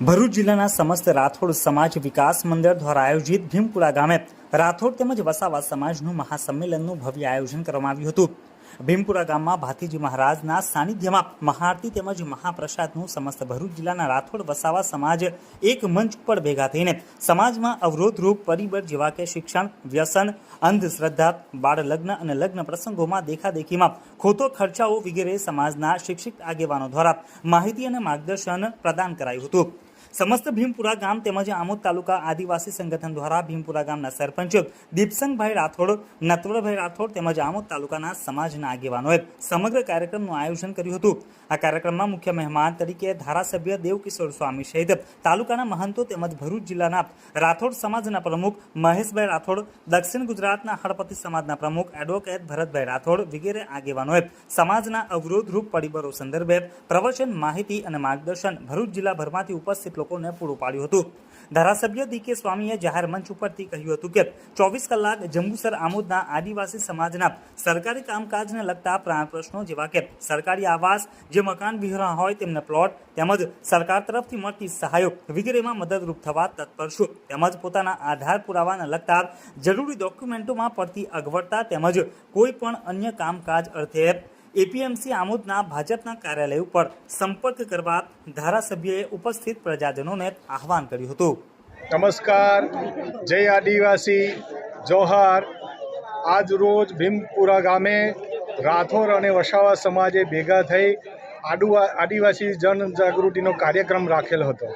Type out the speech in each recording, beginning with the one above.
ભરૂચ જિલ્લાના સમસ્ત રાઠોડ સમાજ વિકાસ મંડળ દ્વારા આયોજિત ભીમપુરા ગામે રાઠોડ તેમજ વસાવા સમાજનું મહાસંમેલનનું ભવ્ય આયોજન કરવામાં આવ્યું હતું। ભીમપુરા ગામમાં ભાતીજી મહારાજના સાનિધ્યમાં મહાઆરતી તેમજ મહાપ્રસાદનું સમસ્ત ભરૂચ જિલ્લાના રાઠોડ વસાવા સમાજ એક મંચ ઉપર ભેગા થઈને સમાજમાં અવરોધરૂપ પરિબળ જેવા કે શિક્ષણ, વ્યસન, અંધશ્રદ્ધા, બાળ લગ્ન અને લગ્ન પ્રસંગોમાં દેખાદેખીમાં ખોટો ખર્ચાઓ વગેરે સમાજના શિક્ષિત આગેવાનો દ્વારા માહિતી અને માર્ગદર્શન પ્રદાન કરાયું હતું। समस्त भीमपुरा गाम तेमज आमोद तालुका आदिवासी संगठन द्वारा भीमपुरा गामना सरपंच दीपसंगभाई राठोड, नटवरभाई राठोड तेमज आमोद तालुकाना समाजना आगेवानोए समग्र कार्यक्रमનું आयोजन કર્યું હતું। આ કાર્યક્રમમાં મુખ્ય મહેમાન તરીકે ધારાસભ્ય દેવકિશોર સ્વામી સહિત તાલુકાના મહંતો તેમજ ભરૂચ જિલ્લાના રાઠોડ સમાજના પ્રમુખ મહેશભાઈ રાઠોડ, દક્ષિણ ગુજરાતના હળપતિ સમાજના પ્રમુખ એડવોકેટ ભરતભાઈ રાઠોડ વગેરે આગેવાનોએ સમાજના અવરોધરૂપ પરિબળો સંદર્ભે પ્રવચન, માહિતી અને માર્ગદર્શન ભરૂચ જિલ્લાભરમાંથી ઉપસ્થિત લોકોને પૂરું પાડ્યું હતું। ધારાસભ્ય ડીકે સ્વામીએ જાહેર મંચ ઉપરથી કહ્યું હતું કે 24 કલાક જંબુસર આમોદના આદિવાસી સમાજના સરકારી કામકાજને લગતા પ્રાણ પ્રશ્નો જેવા કે સરકારી આવાસ, જે મકાન વિહોણા હોય તેમને પ્લોટ તેમજ સરકાર તરફથી મળતી સહાયો વગેરેમાં મદદરૂપ થવા તત્પર છું। તેમજ પોતાના આધાર પુરાવાને લગતા જરૂરી ડોક્યુમેન્ટોમાં પડતી અગવડતા તેમજ કોઈ પણ અન્ય કામકાજ અર્થે एपीएमसी आमोदना भाजपना कार्यालय पर संपर्क करवा धारासभ्य उपस्थित प्रजाजनों ने आह्वान कर्યું હતું। नमस्कार, जय आदिवासी, जोहार। आज रोज भीमपुरा गामे राठोड और वसावा समाजे भेगा थई आदिवासी जनजागृतिनो कार्यक्रम राखेल हतो।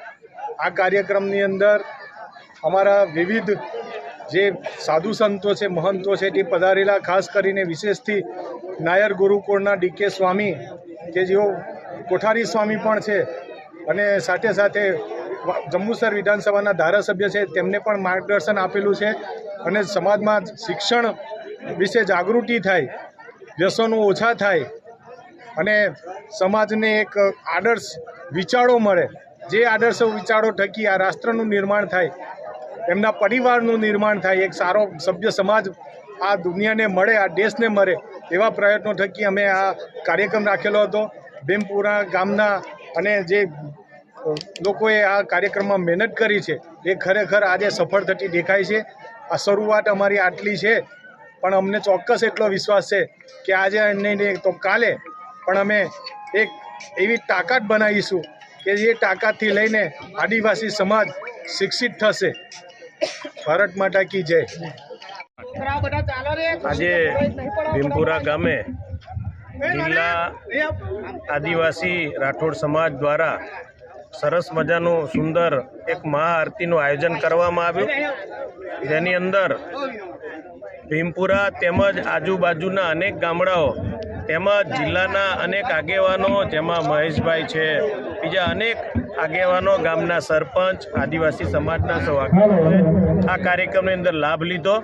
आ कार्यक्रमनी अंदर अमारा विविध जे साधु संतो है, महंतो है, ते पधारेला। खास करीने विशेषथी नायर गुरुकुळना डीके स्वामी के जो कोठारी स्वामी पण छे अने साथे साथे जंबूसर विधानसभाना धारासभ्य है, तेमने पण मार्गदर्शन आपेलू है अने समाजमां शिक्षण विषे जागृति थाय, व्यसनो ओछा थाय अने समाजने एक आदर्श विचारो मळे। जे आदर्श विचारो थकी आ राष्ट्रनुं निर्माण थाय, एमना परिवारનું निर्माण थाय, एक सारो सभ्य समाज आ दुनियाने मळे, आ देशने मळे एवा प्रयत्नों थकी अमे आ कार्यक्रम राखेलो हतो। भीमपुरा गामना अने जे लोकोए आ कार्यक्रममां मेहनत करी छे ए खरेखर आज सफल थती देखाय छे। आ शरूआत अमारी आटली छे, पण अमने चोक्कस एटलो विश्वास छे के आज नहीं तो काले पण अमे एक एवी ताकत बनावीशुं के जे ताकतथी लईने आदिवासी समाज शिक्षित थशे। भारत माता की जय। आज भीमपुरा गामे जिला आदिवासी राठोड समाज द्वारा सरस मजानु सुंदर एक महाआरतीनु आयोजन करवामां आव्युं, जेनी अंदर भीमपुरा तेमज आजूबाजूना अनेक गामडाओ तेमज जिल्लाना अनेक आगेवानो, जेमां महेशभाई छे, बीजा अनेक आगेवानो, गामना सरपंच, आदिवासी समाजना सौ आगेवानोए आ कार्यक्रमनी अंदर लाभ लीधो।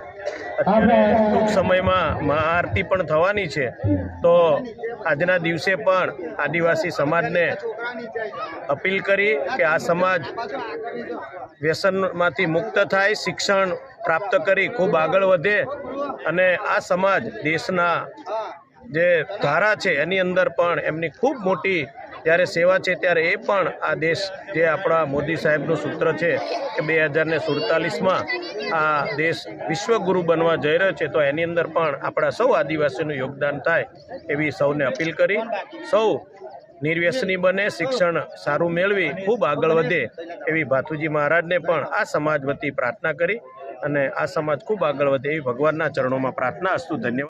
अत्यारे टूंक समयमां महाआरती पण थवानी छे, तो आजना दिवसे पण आदिवासी समाजने अपील करी के आ समाज व्यसनमांथी मुक्त थाय, शिक्षण प्राप्त करी खूब आगळ वधे अने आ समाज देशना जे धारा छे एनी अंदर पण एमनी खूब मोटी જ્યારે સેવા છે ત્યારે એ પણ આ દેશ જે આપણા મોદી સાહેબનું સૂત્ર છે કે 2047માં આ દેશ વિશ્વગુરુ બનવા જઈ રહ્યો છે, તો એની અંદર પણ આપણા સૌ આદિવાસીનું યોગદાન થાય એવી સૌને અપીલ કરી સૌ નિર્વ્યસની બને, શિક્ષણ સારું મેળવી ખૂબ આગળ વધે એવી ભાતુજી મહારાજને પણ આ સમાજ વતી પ્રાર્થના કરી અને આ સમાજ ખૂબ આગળ વધે એવી ભગવાનના ચરણોમાં પ્રાર્થના. અસ્તુ. ધન્યવાદ।